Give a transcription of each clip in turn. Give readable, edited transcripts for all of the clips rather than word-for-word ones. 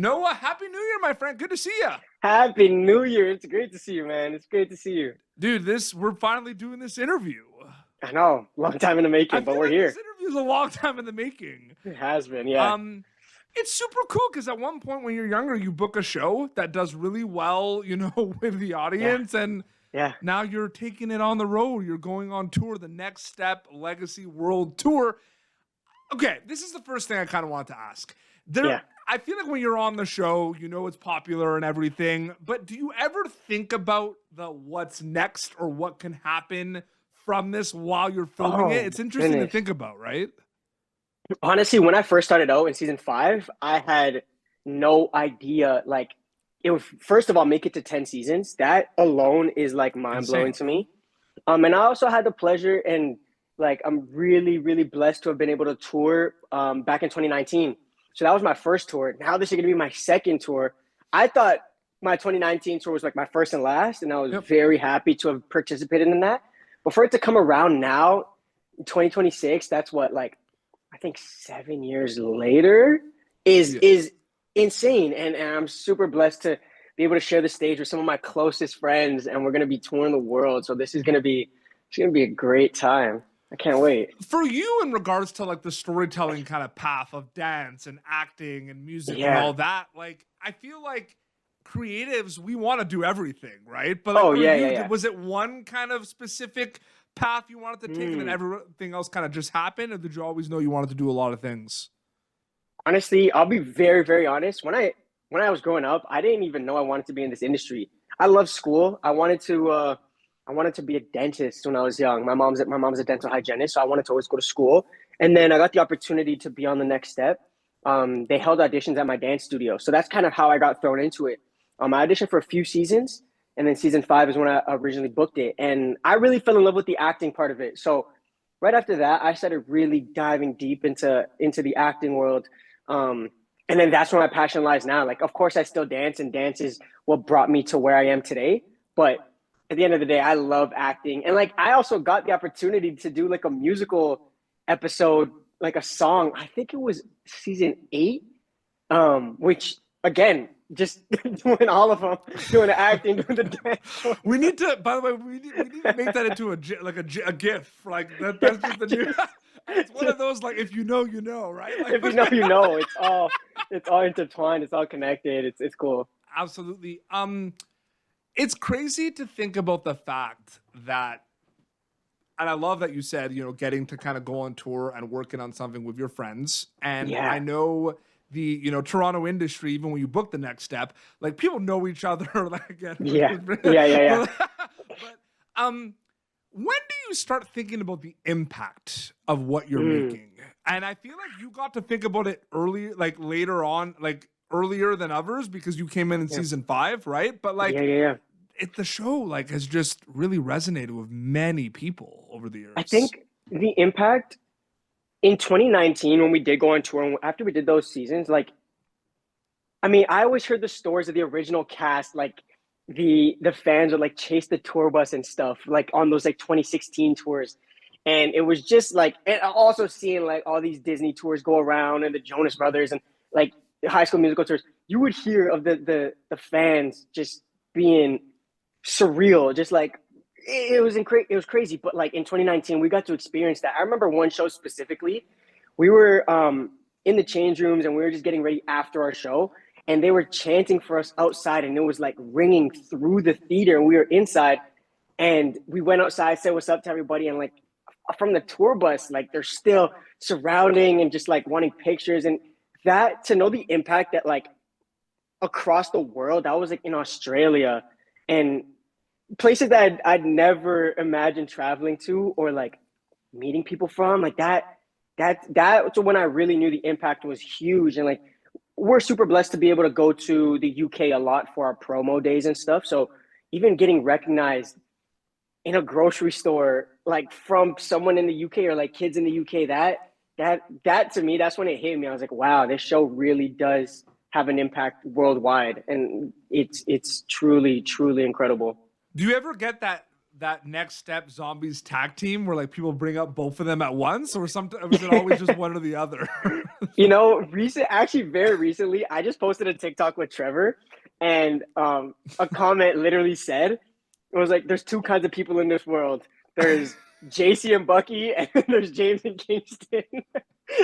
Noah, Happy New Year, my friend. Good to see you. Happy New Year. It's great to see you, man. It's great to see you. Dude, we're finally doing this interview. I know, long time in the I making, feel but we're like this here. interview is a long time in the making. It has been, yeah. Um, it's super cool because at one point when you're younger, you book a show that does really well, with the Yeah, audience, and yeah, now you're taking it on the road. You're going on tour, the Next Step Legacy World Tour. Okay, this is the first thing I kind of want to ask. yeah. I feel like when you're on the show, it's popular and everything, but do you ever think about the what's next or what can happen from this while you're filming it? Oh, It's interesting to goodness. think about, right? Honestly, when I first started out in season five, I had no idea. Like, it would, first of all, make it to 10 seasons. That alone is like mind blowing Insane. to me. And I also had the pleasure and like I'm really, really blessed to have been able to tour back in 2019. So that was my first tour. Now this is gonna be my second tour. I thought my 2019 tour was like my first and last, and I was Yep. very happy to have participated in that. But for it to come around now, 2026, that's what like I think 7 years later is Yeah. is insane. And I'm super blessed to be able to share the stage with some of my closest friends, and we're gonna be touring the world. So this is gonna be a great time. I can't wait. For you, in regards to like the storytelling kind of path of dance and acting and music and Yeah. all that, like I feel like creatives, we want to do everything, right? But like Oh for yeah, yeah, you, yeah. was it one kind of specific path you wanted to take and then Hmm. everything else kind of just happened? Or did you always know you wanted to do a lot of things? Honestly, I'll be very, very honest. When I was growing up, I didn't even know I wanted to be in this industry. I love school. I wanted to be a dentist when I was young. My mom's a dental hygienist, so I wanted to always go to school. And then I got the opportunity to be on the next step. They held auditions at my dance studio, so that's kind of how I got thrown into it. I auditioned for a few seasons, and then season five is when I originally booked it, and I really fell in love with the acting part of it. So right after that, I started really diving deep into the acting world. And then that's where my passion lies now. Like, of course, I still dance, and dance is what brought me to where I am today. But at the end of the day, I love acting. And like, I also got the opportunity to do like a musical episode, like a song. I think it was season eight, which again, just doing all of them, doing the acting, doing the dance. We need to, by the way, we need to make that into a GIF. Like that's just the new. And it's one of those like if you know, you know, right? Like If you know, you know. It's all intertwined. It's all connected. It's cool. absolutely. It's crazy to think about the fact that, and I love that you said, getting to kind of go on tour and working on something with your friends. And I Yeah, know the, Toronto industry, even when you book the next step, like people know each other. Like again, yeah, yeah, yeah, yeah. but when do you start thinking about the impact of what you're Mm, making? And I feel like you got to think about it early, like later on, like earlier than others because you came in yeah, season five, right? But yeah, like yeah, yeah. the show like has just really resonated with many people over the I years. think the impact in 2019 when we did go on tour and after we did those seasons, like I mean, I always heard the stories of the original cast, like the fans would like chase the tour bus and stuff, like on those like 2016 tours. And it was just like, and also seeing like all these Disney tours go around and the Jonas Brothers and like the High School Musical tours, you would hear of the fans just being surreal, just like it was crazy. But like in 2019, we got to experience that. I remember one show specifically. We were in the change rooms and we were just getting ready after our show, and they were chanting for us outside, and it was like ringing through the theater, and we were inside, and we went outside, said what's up to everybody, and like from the tour bus, like they're still surrounding and just like wanting pictures, and that to know the impact that like across the world, that was like in Australia and places that I'd never imagined traveling to or like meeting people from, like that's when I really knew the impact was huge. And like we're super blessed to be able to go to the UK a lot for our promo days and stuff. So even getting recognized in a grocery store, like from someone in the UK or like kids in the UK, that to me, that's when it hit me. I was like, wow, this show really does have an impact worldwide, and it's truly, truly incredible. Do you ever get that that next step zombies tag team where like people bring up both of them at once, or sometimes was it always just one or the other? Very recently, I just posted a TikTok with Trevor, and a comment literally said, it was like, there's two kinds of people in this world. There's JC and Bucky, and there's James and Kingston.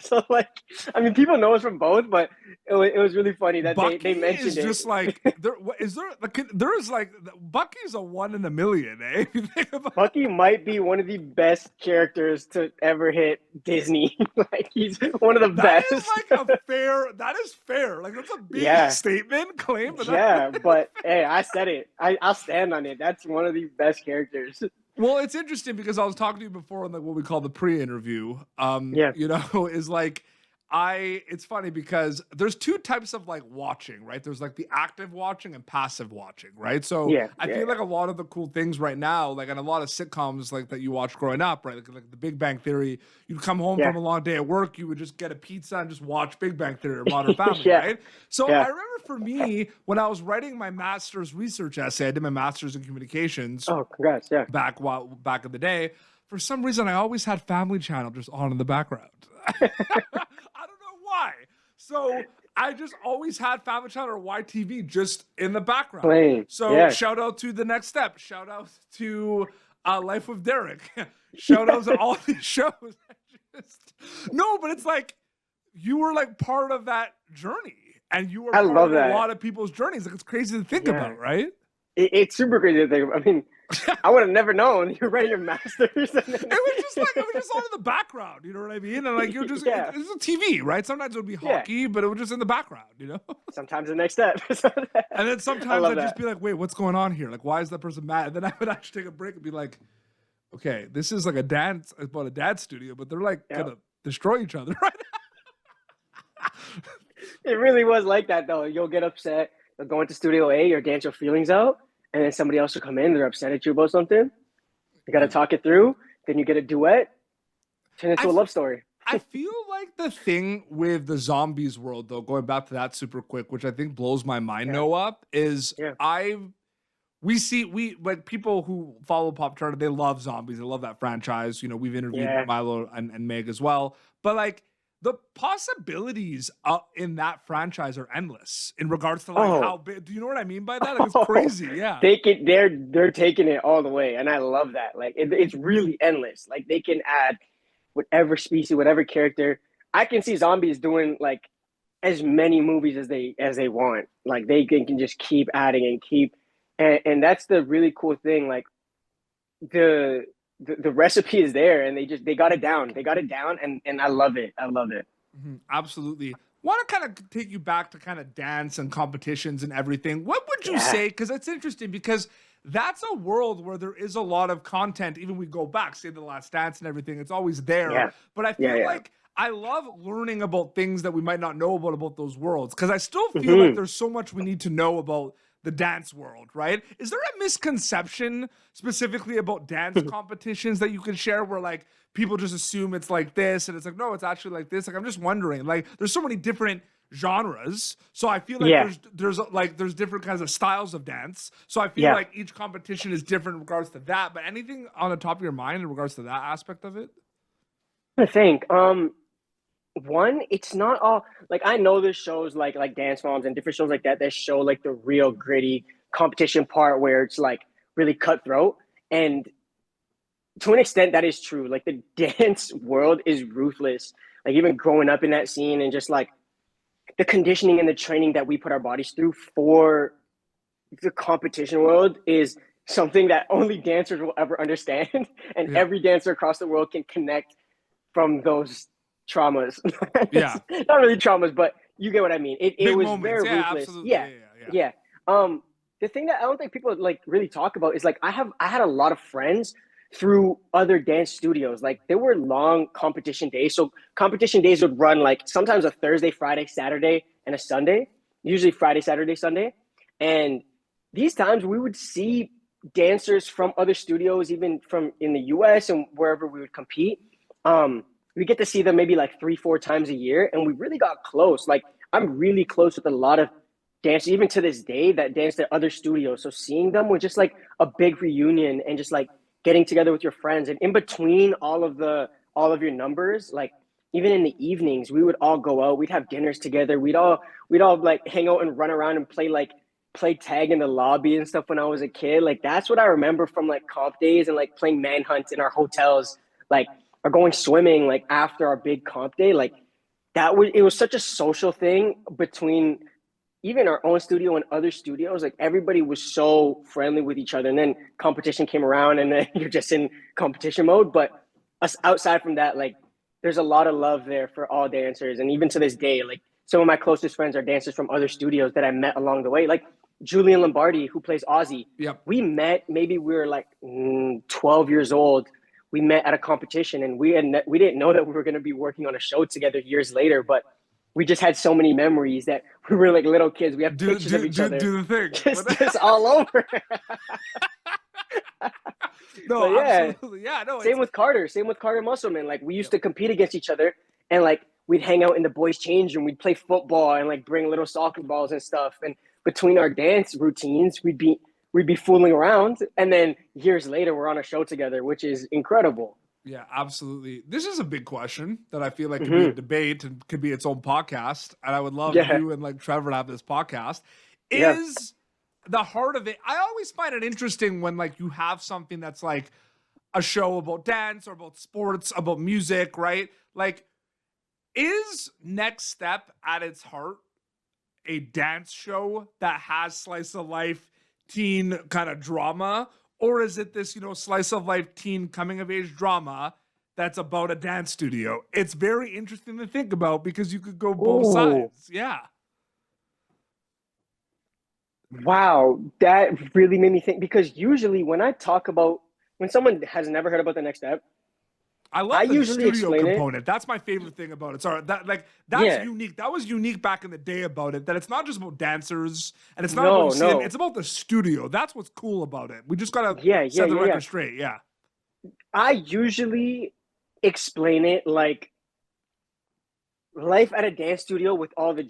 So like, I mean, people know us from both, but it was really funny that Bucky they mentioned is just it. like there. Is there? Like, there is like Bucky's a one in a million, eh? If you think about Bucky might be one of the best characters to ever hit Disney. Like he's one of the that is best. like a fair. That is fair. Like that's a big Yeah. statement claim, but Yeah, but hey, I said it. I'll stand on it. That's one of the best characters. well, it's interesting because I was talking to you before on like what we call the pre-interview. Yeah. You know, is like it's funny because there's two types of like watching, right? There's like the active watching and passive watching, right? So Yeah, I yeah, feel like a lot of the cool things right now, like in a lot of sitcoms like that you watch growing up, right? Like The Big Bang Theory, you'd come home yeah, from a long day at work, you would just get a pizza and just watch Big Bang Theory or Modern Family, yeah, right? So yeah. I remember for me, when I was writing my master's research essay, I did my master's in communications Oh, congrats. Yeah. back in the day. For some reason, I always had Family Channel just on in the background. I don't know why. So I just always had Family Channel or YTV just in the background. Playing. So Yeah. shout out to The Next Step. Shout out to Life with Derek. Shout out to all these shows. No, but it's like you were like part of that journey, and you were I part love of that. a lot of people's journeys. Like it's crazy to think Yeah. about, right? It's super crazy to think. I mean, I would have never known you're writing your master's. It was just all in the background, you know what I mean? And like you're just Yeah. it's a TV, right? Sometimes it would be Yeah. hockey, but it was just in the background, you know? Sometimes the next step. And then I sometimes love I'd just that. be like, wait, what's going on here? Like, why is that person mad? And then I would actually take a break and be like, okay, this is like a dance about a dance studio, but they're like Yeah. gonna destroy each other, right? It really was like that, though. You'll get upset. You'll go into Studio A, you'll dance your feelings out, and then somebody else will come in. They're upset at you about something. You got to talk it through. Then you get a duet. Turn into a love story. I feel like the thing with the zombies world, though, going back to that super quick, which I think blows my mind, Yeah. Noah, is Yeah. we like people who follow Pop Chart, they love zombies. They love that franchise. You know, we've interviewed Yeah. Milo and Meg as well. But like the possibilities in that franchise are endless in regards to like Oh. how big. Do you know what I mean by that? Like it's crazy. Yeah. They're taking it all the way, and I love that. Like it's really endless. Like they can add whatever species, whatever character. I can see zombies doing like as many movies as they want. Like they can just keep adding and keep, and that's the really cool thing. Like the recipe is there, and they got it down. They got it down, and I love it. I love it. Absolutely. Want to kind of take you back to kind of dance and competitions and everything. What would you Yeah. say? Because it's interesting because that's a world where there is a lot of content. Even we go back, say The Last Dance and everything, it's always there. Yeah. But I feel Yeah, yeah. like I love learning about things that we might not know about those worlds because I still feel like there's so much we need to know about the dance world, right? Is there a misconception specifically about dance competitions that you can share where like people just assume it's like this and it's like, no, it's actually like this? Like, I'm just wondering, like, there's so many different genres. So I feel like Yeah. there's different kinds of styles of dance. So I feel Yeah. like each competition is different in regards to that. But anything on the top of your mind in regards to that aspect of it? I think one, it's not all like I know there's shows like Dance Moms and different shows like that show like the real gritty competition part where it's like really cutthroat, and to an extent that is true. Like the dance world is ruthless. Like even growing up in that scene and just like the conditioning and the training that we put our bodies through for the competition world is something that only dancers will ever understand, and Yeah. every dancer across the world can connect from those traumas. Yeah. Not really traumas, but you get what I mean. It Big was moments. very Yeah, ruthless. absolutely. Yeah. Yeah. The thing that I don't think people like really talk about is like I had a lot of friends through other dance studios. Like there were long competition days. So competition days would run like sometimes a Thursday, Friday, Saturday, and a Sunday. Usually Friday, Saturday, Sunday. And these times we would see dancers from other studios, even from in the US and wherever we would compete. We get to see them maybe like 3-4 times a year, and we really got close. Like I'm really close with a lot of dancers, even to this day, that danced at other studios. So seeing them was just like a big reunion and just like getting together with your friends. And in between all of your numbers, like even in the evenings, we would all go out. We'd have dinners together. We'd all like hang out and run around and play tag in the lobby and stuff when I was a kid. Like that's what I remember from like comp days and like playing manhunt in our hotels, like or going swimming like after our big comp day. Like it was such a social thing between even our own studio and other studios. Like everybody was so friendly with each other. And then competition came around and then you're just in competition mode. But outside from that, like there's a lot of love there for all dancers. And even to this day, like some of my closest friends are dancers from other studios that I met along the way. Like Julian Lombardi, who plays Ozzy. Yep. We met, maybe we were like 12 years old. We met at a competition and we didn't know that we were going to be working on a show together years later, but we just had so many memories that we were like little kids. We have pictures of each other. Do the thing. Just all over. No, yeah. Absolutely. Yeah, no. Same with Carter Musselman. Like we used to compete against each other and like we'd hang out in the boys' change room. We'd play football and like bring little soccer balls and stuff. And between our dance routines, we'd be fooling around. And then years later, we're on a show together, which is incredible. Yeah, absolutely. This is a big question that I feel like could be a debate and could be its own podcast. And I would love you and like Trevor to have this podcast. Is the heart of it? I always find it interesting when like you have something that's like a show about dance or about sports, about music, right? Like, is Next Step at its heart a dance show that has slice of life teen kind of drama? Or is it this, slice of life teen coming of age drama that's about a dance studio? It's very interesting to think about because you could go both sides. Yeah. Wow. That really made me think because usually when someone has never heard about the Next Step, I love the studio component. That's my favorite thing about it. Sorry, that's unique. That was unique back in the day about it. That it's not just about dancers and it's not about it's about the studio. That's what's cool about it. We just gotta set the record straight. Yeah. I usually explain it like life at a dance studio with all the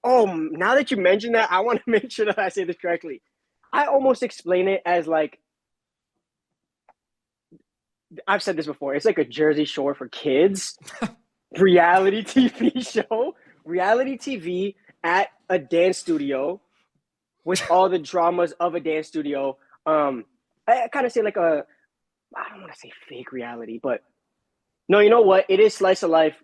now that you mention that, I want to make sure that I say this correctly. I almost explain it as like I've said this before. It's like a Jersey Shore for kids reality TV show, reality TV at a dance studio with all the dramas of a dance studio. I kind of say like I don't want to say fake reality, but no, you know what? It is slice of life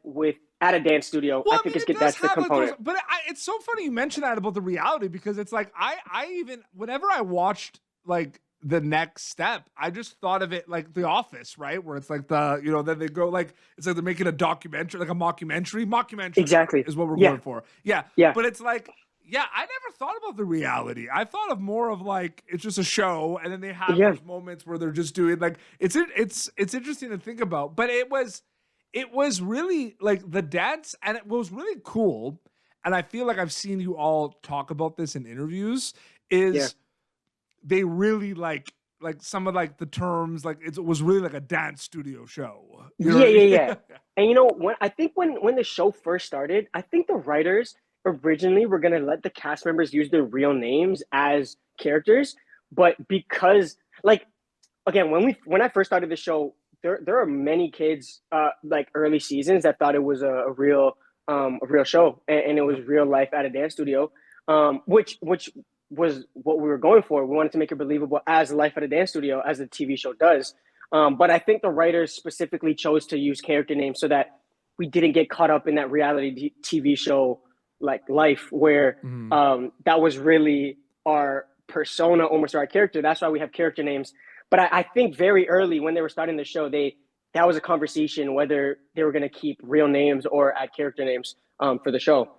at a dance studio. Well, I think that's the component. But it's so funny you mention that about the reality because it's like I even whenever I watched like the Next Step, I just thought of it like The Office, right? Where it's like then they go like it's like they're making a documentary, like a mockumentary. Exactly is what we're going for. Yeah. But it's like, I never thought about the reality. I thought of more of like it's just a show, and then they have those moments where they're just doing like it's interesting to think about. But it was really like the dance, and it was really cool. And I feel like I've seen you all talk about this in interviews. They really like some of like the terms, like it was really like a dance studio show. Yeah. And when the show first started, I think the writers originally were gonna let the cast members use their real names as characters, but because like again, when I first started the show, there are many kids like early seasons that thought it was a real show and it was real life at a dance studio, which was what we were going for. We wanted to make it believable as life at a dance studio, as the TV show does. But I think the writers specifically chose to use character names so that we didn't get caught up in that reality TV show like life where that was really our persona, almost our character. That's why we have character names. But I think very early when they were starting the show, that was a conversation whether they were going to keep real names or add character names for the show.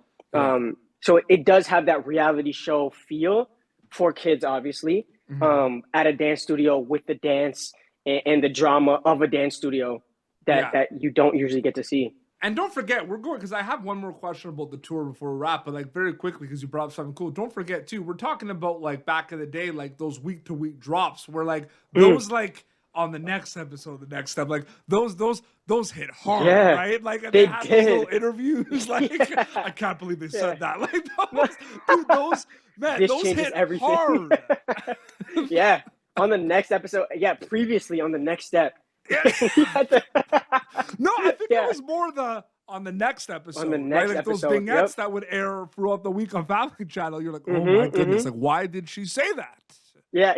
So it does have that reality show feel for kids, obviously, at a dance studio with the dance and the drama of a dance studio that you don't usually get to see. And don't forget, we're going, because I have one more question about the tour before we wrap, but like very quickly, because you brought up something cool. Don't forget too, we're talking about like back in the day, like those week to week drops where like those like on the next episode, the next step, like those hit hard, Yeah, right? Like and they had those did. little interviews, like Yeah. I can't believe they Yeah. said that. Like those, man, This those changes hit everything. hard. Yeah. On the next episode, yeah, previously on the next step. Yeah. He had to- No, I think Yeah. it was more on the next episode. On the right? next Like those episode, vignettes yep. that would air throughout the week on Family Channel. You're like, oh Mhm, my goodness, mhm. like why did she say that? Yeah.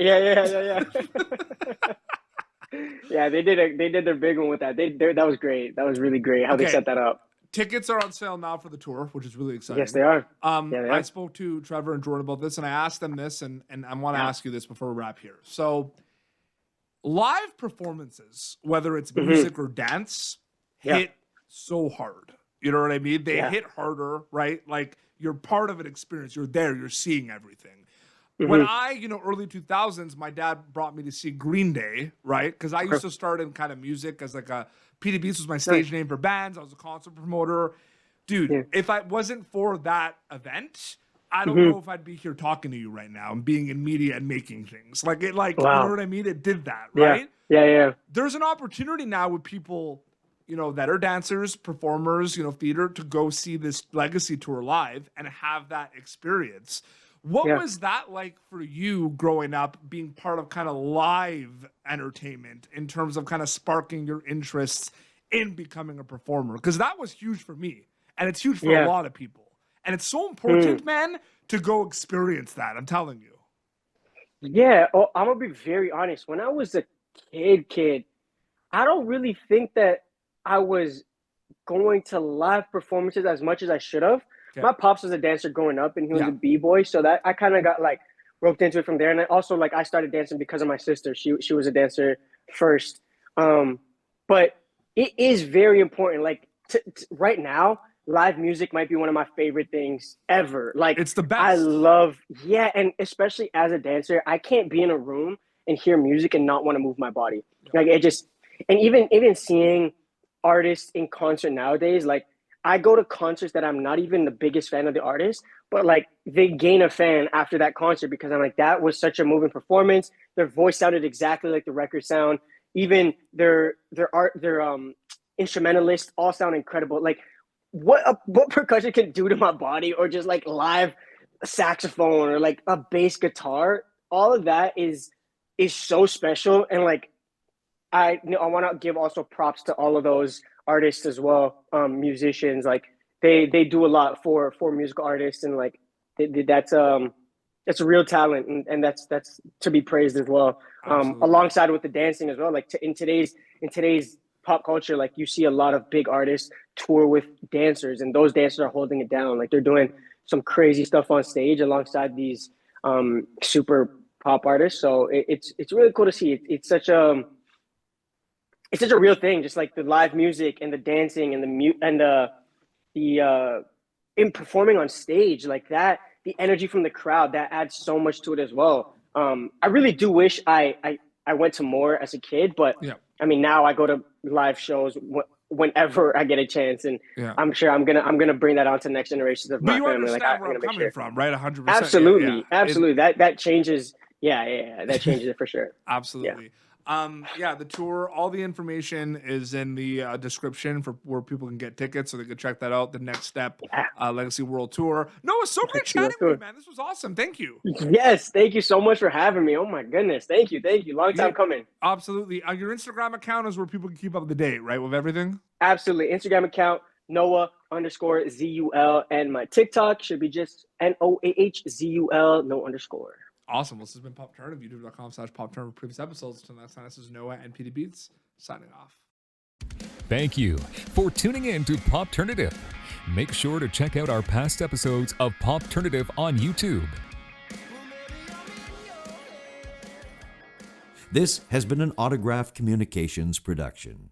Yeah, they did their big one with that. That was great. That was really great how they Okay. set that up. Tickets are on sale now for the tour, which is really exciting. Yes, they are. Yeah, they I are. spoke to Trevor and Jordan about this, and I asked them this, and I want to Yeah. ask you this before we wrap here. So, live performances, whether it's Mhm. music or dance, Yeah. hit so hard. You know what I mean? They Yeah. hit harder, right? Like you're part of an experience. You're there. You're seeing everything. When Mhm. early 2000s, my dad brought me to see Green Day, right? Because I used to start in kind of music as like PD Beats was my stage name for bands. I was a concert promoter. Dude, Yeah. if I wasn't for that event, I don't Mhm. know if I'd be here talking to you right now and being in media and making things. Like you Wow. know what I mean? It did that, Yeah. right? Yeah. There's an opportunity now with people, that are dancers, performers, theater to go see this legacy tour live and have that experience. What Yeah. was that like for you growing up, being part of kind of live entertainment in terms of kind of sparking your interests in becoming a performer? Because that was huge for me, and it's huge for a Yeah. lot of people. And it's so important, man, to go experience that. I'm telling you. Yeah. Oh, I'm gonna be very honest. When I was a kid, I don't really think that I was going to live performances as much as I should have. Okay. My pops was a dancer growing up, and he was Yeah. a b-boy, so that I kind of got like roped into it from there. And then also like I started dancing because of my sister. She was a dancer first. But it is very important. Like right now, live music might be one of my favorite things ever. Like It's the best. I love, yeah, and especially as a dancer, I can't be in a room and hear music and not want to move my body. Like it just, and even seeing artists in concert nowadays, like I go to concerts that I'm not even the biggest fan of the artist, but like they gain a fan after that concert because I'm like, that was such a moving performance. Their voice sounded exactly like the record sound. Even their instrumentalists all sound incredible. Like what percussion can do to my body, or just like live saxophone or like a bass guitar, all of that is so special. And like I want to give also props to all of those artists as well, musicians. Like they do a lot for musical artists, and like that's a real talent, and that's to be praised as well. Alongside with the dancing as well. Like in today's pop culture, like you see a lot of big artists tour with dancers, and those dancers are holding it down. Like they're doing some crazy stuff on stage alongside these super pop artists. So it's really cool to see. It's such a real thing, just like the live music and the dancing and the in performing on stage like that. The energy from the crowd that adds so much to it as well. I really do wish I went to more as a kid, but Yeah. I mean now I go to live shows whenever I get a chance, and Yeah. I'm sure I'm gonna bring that on to next generations of But my you family. Like understand where I'm I'm gonna make coming sure. from, right? 100%. Absolutely, Yeah. absolutely. That changes. Yeah. That changes it for sure. Absolutely. The tour, all the information is in the description for where people can get tickets, so they can check that out. The Next Step Legacy World Tour. No, it's so great chatting with you, man. This was awesome. Thank you. Yes, thank you so much for having me. Oh my goodness, thank you. Long time coming. Absolutely. Your Instagram account is where people can keep up to date, right, with everything? Absolutely. Instagram account Noah_ZUL, and my TikTok should be just NOAHZUL, no underscore. Awesome. Well, this has been Pop Turn of youtube.com/Pop Turn for previous episodes. Until next time, this is Noah and PD Beats signing off. Thank you for tuning in to Popternative. Make sure to check out our past episodes of Popternative on YouTube. This has been an Autograph Communications production.